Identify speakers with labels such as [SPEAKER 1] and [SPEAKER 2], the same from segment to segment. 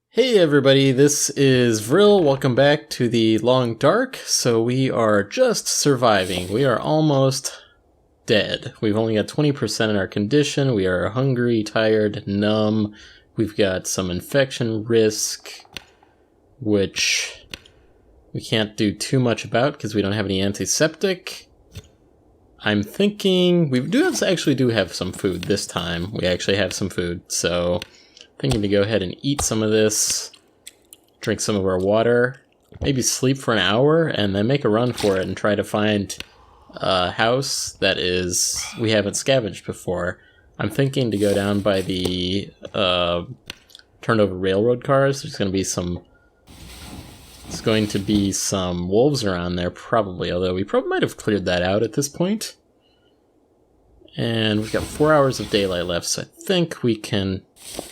[SPEAKER 1] Hey everybody, this is Vril. Welcome back to the Long Dark. So we are just surviving. We are almost dead. We've only got 20% in our condition. We are hungry, tired, numb. We've got some infection risk, which we can't do too much about because we don't have any antiseptic. I'm thinking we actually do have some food this time. We actually have some food, so thinking to go ahead and eat some of this, drink some of our water, maybe sleep for an hour, and then make a run for it and try to find a house that we haven't scavenged before. I'm thinking to go down by the turned over railroad cars. There's going to be some wolves around there probably, although we probably might have cleared that out at this point. And we've got 4 hours of daylight left, so I think we can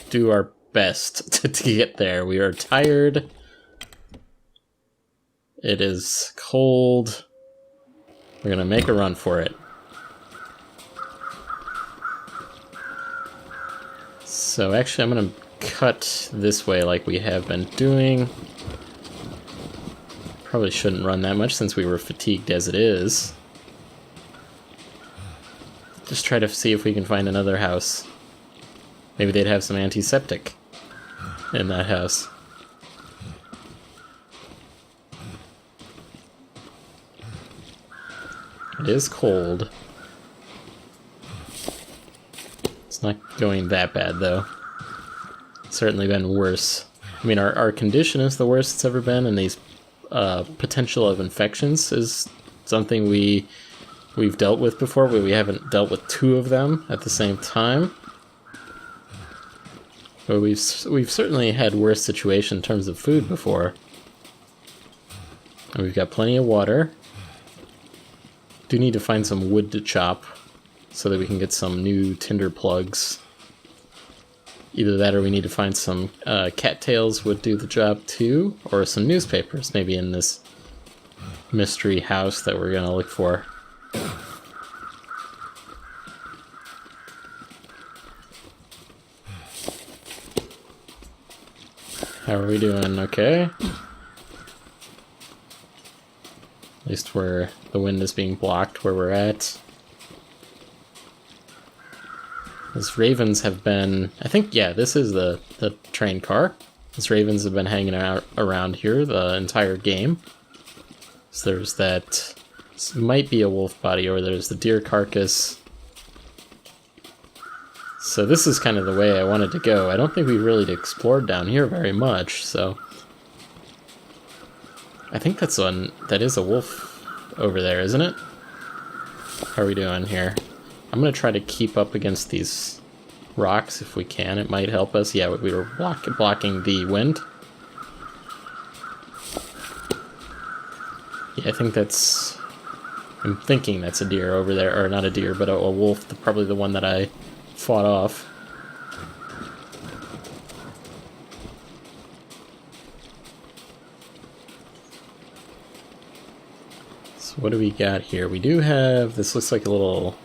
[SPEAKER 1] do our best to get there. We are tired. It is cold. We're gonna make a run for it. So actually I'm gonna cut this way like we have been doing. Probably shouldn't run that much since we were fatigued as it is. Just try to see if we can find another house. Maybe they'd have some antiseptic in that house. It is cold. It's not going that bad, though. It's certainly been worse. I mean, our condition is the worst it's ever been, and these potential of infections is something we've dealt with before, but we haven't dealt with two of them at the same time. But we've certainly had worse situation in terms of food before. And we've got plenty of water. Do need to find some wood to chop so that we can get some new tinder plugs. Either that or we need to find some cattails would do the job too, or some newspapers maybe in this mystery house that we're gonna look for. How are we doing? Okay. At least where the wind is being blocked where we're at. These ravens have been... I think, yeah, this is the train car. These ravens have been hanging out around here the entire game. So there's that... This might be a wolf body, or there's the deer carcass. So this is kind of the way I wanted to go. I don't think we really explored down here very much, so... I think that is a wolf over there, isn't it? How are we doing here? I'm gonna try to keep up against these rocks if we can. It might help us. Yeah, we were blocking the wind. Yeah, I think that's... I'm thinking that's a deer over there, or not a deer, but a wolf, probably the one that I fought off. So what do we got here? We do have, this looks like a little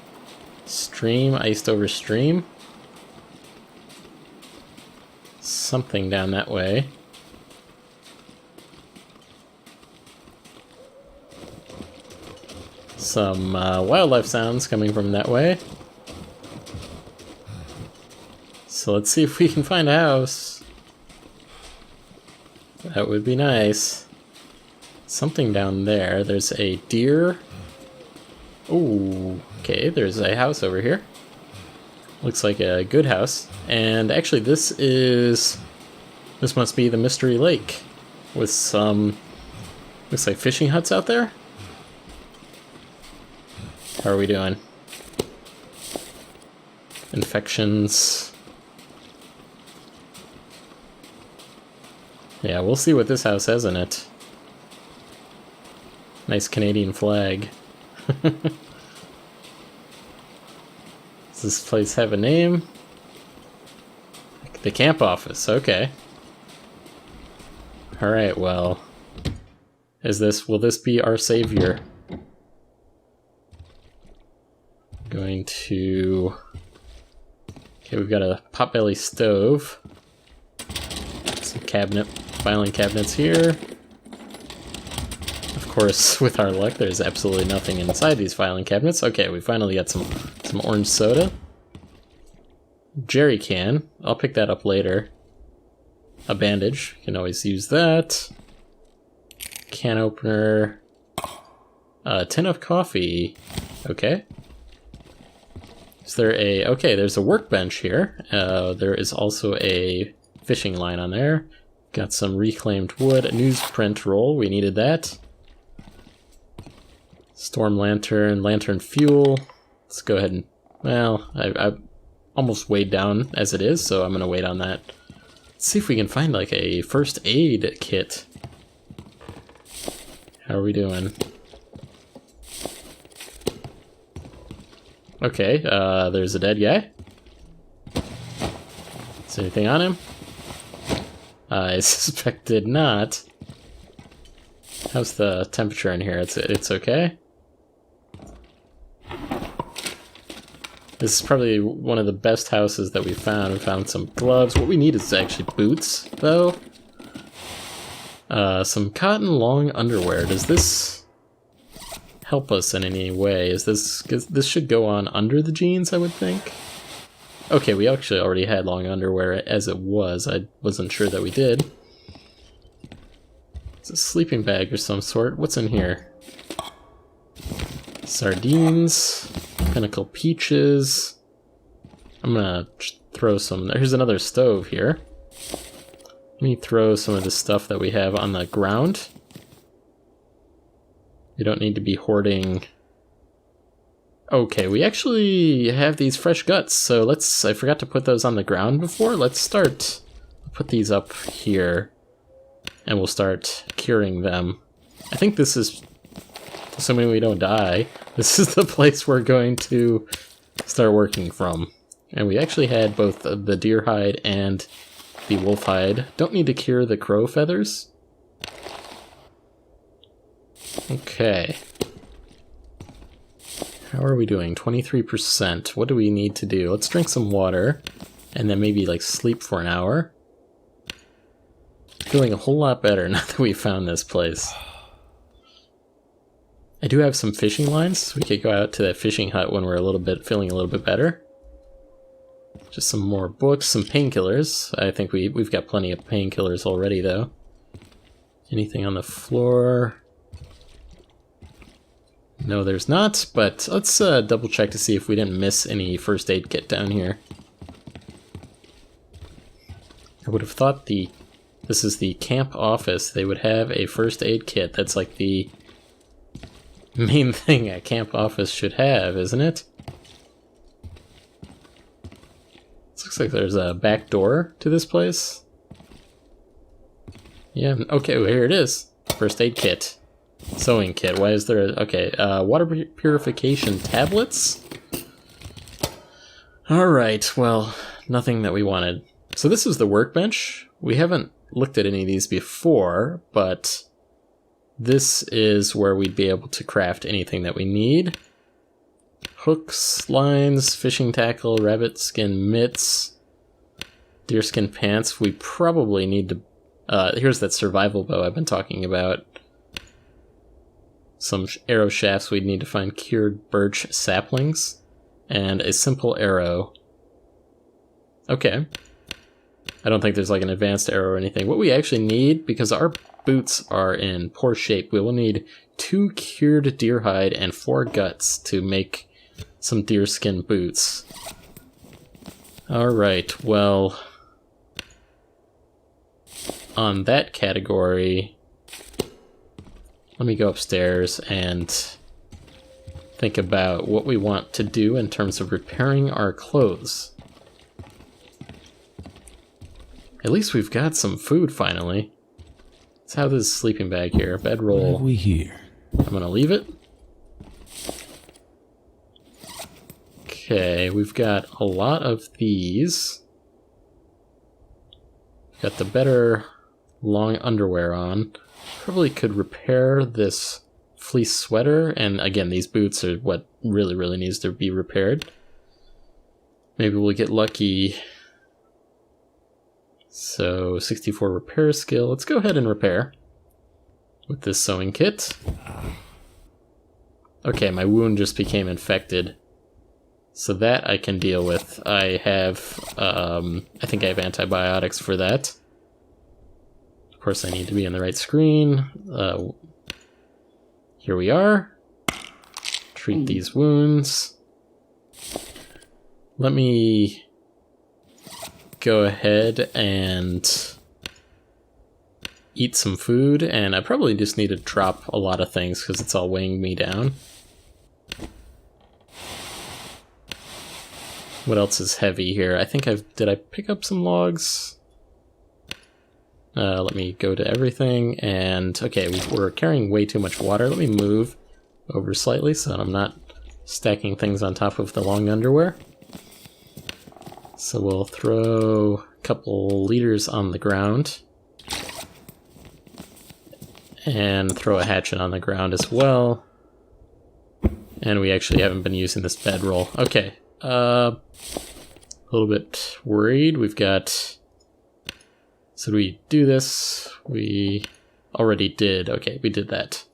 [SPEAKER 1] stream, iced over stream. Something down that way. Some wildlife sounds coming from that way. So let's see if we can find a house. That would be nice. Something down there. There's a deer. Ooh, okay, there's a house over here. Looks like a good house. And actually this must be the Mystery Lake. With some, looks like fishing huts out there. How are we doing? Infections. Yeah, we'll see what this house has in it. Nice Canadian flag. Does this place have a name? The camp office, okay. Alright, well. Will this be our savior? Going to... Okay, we've got a potbelly stove. Let's Some filing cabinets here. Of course, with our luck, there's absolutely nothing inside these filing cabinets. Okay, we finally got some orange soda. Jerry can. I'll pick that up later. A bandage. Can always use that. Can opener. A tin of coffee. Okay. Is there a... Okay, there's a workbench here. There is also a fishing line on there. Got some reclaimed wood. A newsprint roll. We needed that. Storm lantern. Lantern fuel. Let's go ahead and... Well, I almost weighed down as it is, so I'm going to wait on that. Let's see if we can find like a first aid kit. How are we doing? Okay, there's a dead guy. Is there anything on him? I suspected not. How's the temperature in here? It's okay? This is probably one of the best houses that we found. We found some gloves. What we need is actually boots, though. Some cotton long underwear. Does this help us in any way? This should go on under the jeans, I would think. Okay, we actually already had long underwear as it was. I wasn't sure that we did. It's a sleeping bag or some sort. What's in here? Sardines. Pinnacle peaches. I'm gonna throw some... Here's another stove here. Let me throw some of the stuff that we have on the ground. You don't need to be hoarding... Okay, we actually have these fresh guts, so let's... I forgot to put those on the ground before. Let's start... Put these up here, and we'll start curing them. I think this is... Assuming we don't die, this is the place we're going to start working from. And we actually had both the deer hide and the wolf hide. Don't need to cure the crow feathers. Okay. How are we doing? 23%. What do we need to do? Let's drink some water, and then maybe like sleep for an hour. Feeling a whole lot better now that we found this place. I do have some fishing lines. We could go out to that fishing hut when we're feeling a little bit better. Just some more books, some painkillers. I think we've got plenty of painkillers already, though. Anything on the floor? No, there's not, but let's double check to see if we didn't miss any first aid kit down here. I would have thought this is the camp office. They would have a first aid kit. That's like the main thing a camp office should have, isn't it? This looks like there's a back door to this place. Yeah, okay, well, here it is. First aid kit. Sewing kit. Why is there a... Okay, water purification tablets? Alright, well, nothing that we wanted. So this is the workbench. We haven't looked at any of these before, but this is where we'd be able to craft anything that we need. Hooks, lines, fishing tackle, rabbit skin mitts, deerskin pants. We probably need to... here's that survival bow I've been talking about. Some arrow shafts. We'd need to find cured birch saplings. And a simple arrow. Okay. I don't think there's like an advanced arrow or anything. What we actually need, because our boots are in poor shape, we will need 2 cured deer hide and 4 guts to make some deerskin boots. Alright, well, on that category, let me go upstairs and think about what we want to do in terms of repairing our clothes. At least we've got some food finally. Let's have this sleeping bag here, bedroll.
[SPEAKER 2] What have we here?
[SPEAKER 1] I'm gonna leave it. Okay, we've got a lot of these. Got the better long underwear on. Probably could repair this fleece sweater, and again, these boots are what really needs to be repaired. Maybe we'll get lucky So 64 repair skill. Let's go ahead and repair with this sewing kit. Okay, my wound just became infected. So that I can deal with. I have, I think I have antibiotics for that. Of course, I need to be on the right screen. Here we are. Treat these wounds. Let me go ahead and eat some food, and I probably just need to drop a lot of things because it's all weighing me down. What else is heavy here? I think did I pick up some logs? Let me go to everything, and okay, we're carrying way too much water. Let me move over slightly so that I'm not stacking things on top of the long underwear. So we'll throw a couple liters on the ground. And throw a hatchet on the ground as well. And we actually haven't been using this bedroll. Okay, a little bit worried. We've got... So we do this? We already did. Okay, we did that.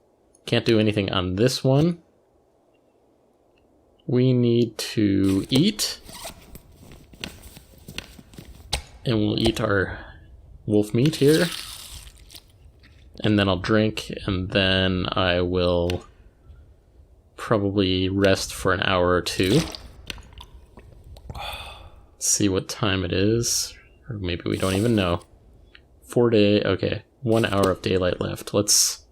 [SPEAKER 1] Can't do anything on this one. We need to eat. And we'll eat our wolf meat here. And then I'll drink, and then I will probably rest for an hour or two. See what time it is. Or maybe we don't even know. 4 day, okay. 1 hour of daylight left. Let's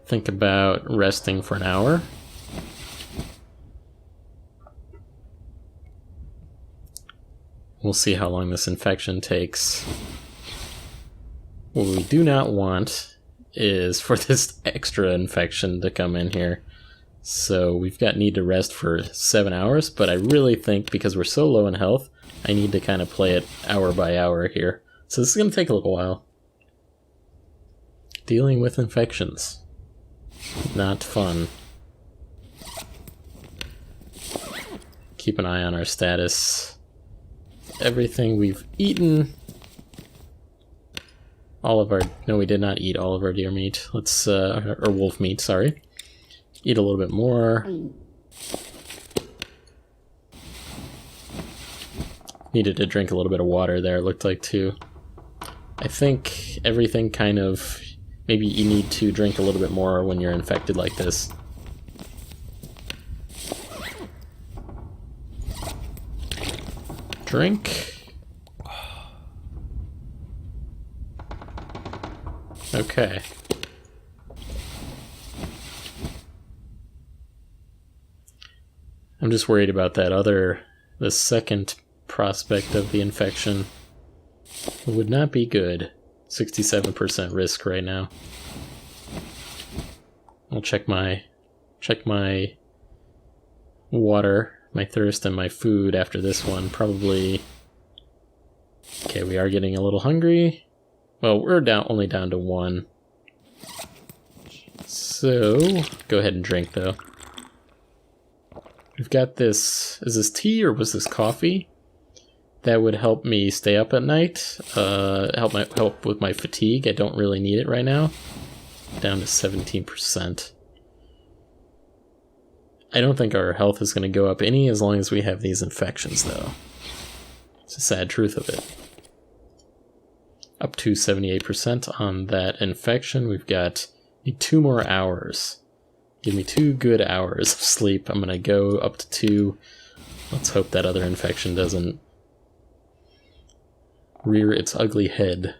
[SPEAKER 1] think about resting for an hour. We'll see how long this infection takes. What we do not want is for this extra infection to come in here. So we've got need to rest for 7 hours, but I really think because we're so low in health, I need to kind of play it hour by hour here. So this is going to take a little while. Dealing with infections. Not fun. Keep an eye on our status. Everything we've eaten. All of our... No, we did not eat all of our deer meat. Let's... or wolf meat, sorry. Eat a little bit more. Needed to drink a little bit of water there, it looked like, too. I think everything kind of... Maybe you need to drink a little bit more when you're infected like this. Drink. Okay. I'm just worried about the second prospect of the infection. It would not be good. 67% risk right now. I'll check my water, my thirst, and my food after this one. Probably... Okay, we are getting a little hungry. Well, we're only down to 1. So, go ahead and drink, though. We've got this... Is this tea or was this coffee? That would help me stay up at night. Help with my fatigue. I don't really need it right now. Down to 17%. I don't think our health is going to go up any as long as we have these infections, though. It's a sad truth of it. Up to 78% on that infection. We've got... Need 2 more hours. Give me 2 good hours of sleep. I'm going to go up to 2. Let's hope that other infection doesn't rear its ugly head.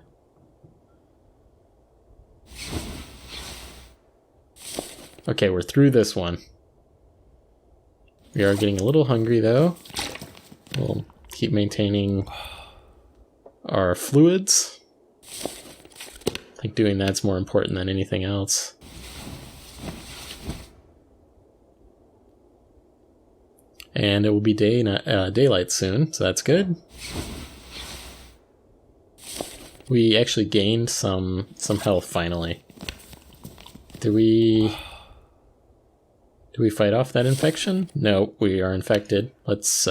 [SPEAKER 1] Okay, we're through this one. We are getting a little hungry, though. We'll keep maintaining our fluids. I think doing that's more important than anything else. And it will be daylight soon, so that's good. We actually gained some health finally. Do we fight off that infection? No, we are infected. Let's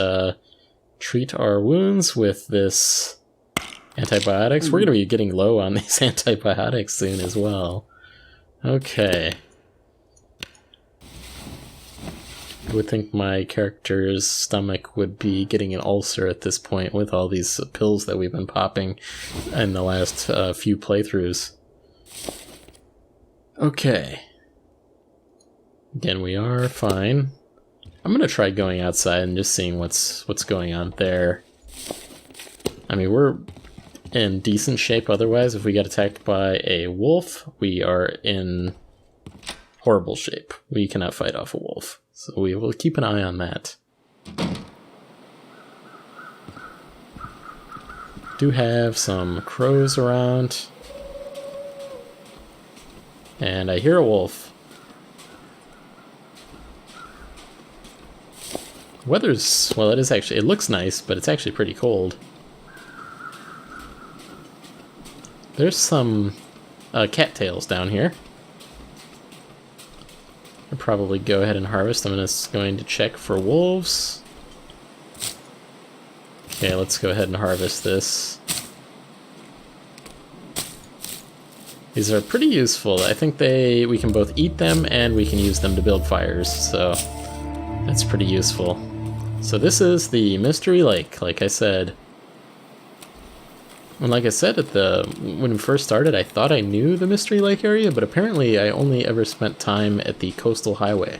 [SPEAKER 1] treat our wounds with this Antibiotics? We're gonna be getting low on these antibiotics soon as well. Okay. I would think my character's stomach would be getting an ulcer at this point with all these pills that we've been popping in the last few playthroughs. Okay. Again, we are fine. I'm gonna try going outside and just seeing what's going on there. I mean, we're in decent shape otherwise. If we get attacked by a wolf, we are in horrible shape. We cannot fight off a wolf. So we will keep an eye on that. Do have some crows around. And I hear a wolf. Weather's, well, it looks nice, but it's actually pretty cold. There's some cattails down here. I'll probably go ahead and harvest. I'm just going to check for wolves. Okay, let's go ahead and harvest this. These are pretty useful. I think we can both eat them and we can use them to build fires, so that's pretty useful. So this is the Mystery Lake, like I said. And like I said when we first started, I thought I knew the Mystery Lake area, but apparently I only ever spent time at the coastal highway.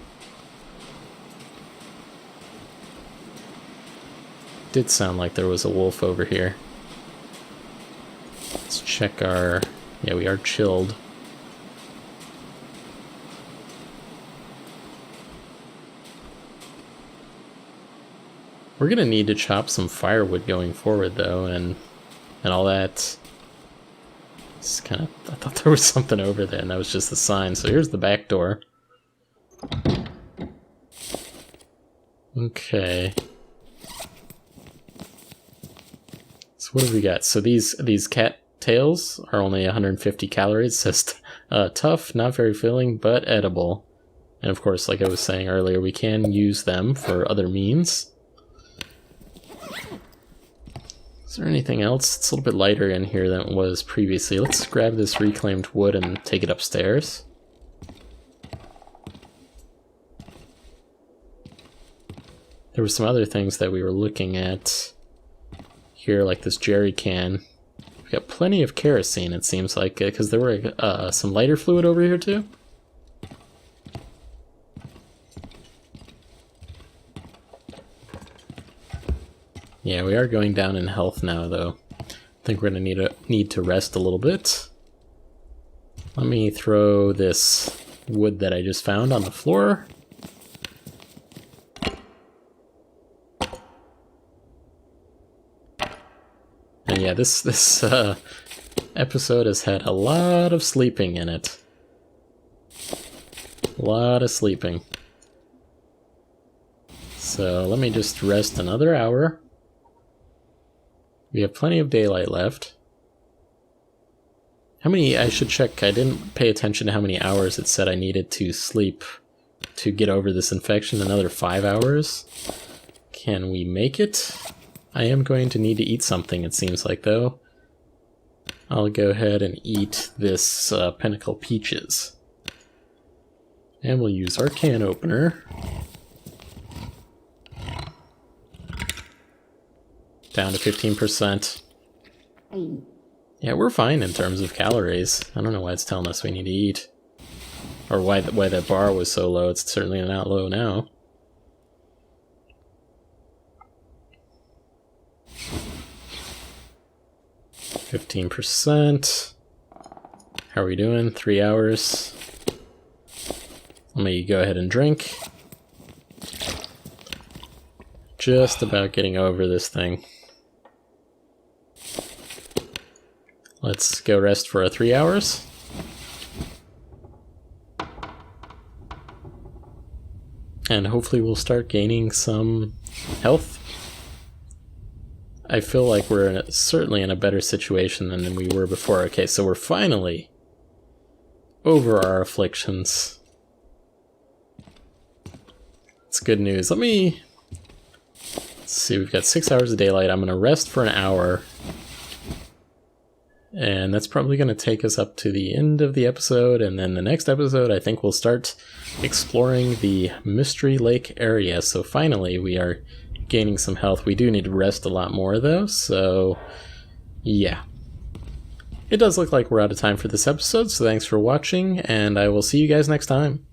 [SPEAKER 1] Did sound like there was a wolf over here. Let's check our... yeah, we are chilled. We're gonna need to chop some firewood going forward though, and all that. It's kind of, I thought there was something over there and that was just the sign. So here's the back door. Okay. So what have we got? So these cat tails are only 150 calories. It says tough, not very filling, but edible. And of course, like I was saying earlier, we can use them for other means. Is there anything else? It's a little bit lighter in here than it was previously. Let's grab this reclaimed wood and take it upstairs. There were some other things that we were looking at here, like this jerry can. We got plenty of kerosene, it seems like, because there were some lighter fluid over here too. Yeah, we are going down in health now, though. I think we're gonna need to rest a little bit. Let me throw this wood that I just found on the floor. And yeah, this episode has had a lot of sleeping in it. A lot of sleeping. So let me just rest another hour. We have plenty of daylight left. How many, I should check, I didn't pay attention to how many hours it said I needed to sleep to get over this infection. Another 5 hours. Can we make it? I am going to need to eat something, it seems like, though. I'll go ahead and eat this Pinnacle Peaches. And we'll use our can opener. Down to 15%. Yeah, we're fine in terms of calories. I don't know why it's telling us we need to eat. Or why that bar was so low. It's certainly not low now. %. How are we doing? 3 hours. Let me go ahead and drink. Just about getting over this thing. Let's go rest for 3 hours. And hopefully we'll start gaining some health. I feel like we're certainly in a better situation than we were before. Okay, so we're finally over our afflictions. It's good news. Let's see, we've got 6 hours of daylight. I'm going to rest for an hour. And that's probably going to take us up to the end of the episode, and then the next episode I think we'll start exploring the Mystery Lake area. So finally we are gaining some health. We do need to rest a lot more though, so yeah. It does look like we're out of time for this episode, so thanks for watching, and I will see you guys next time.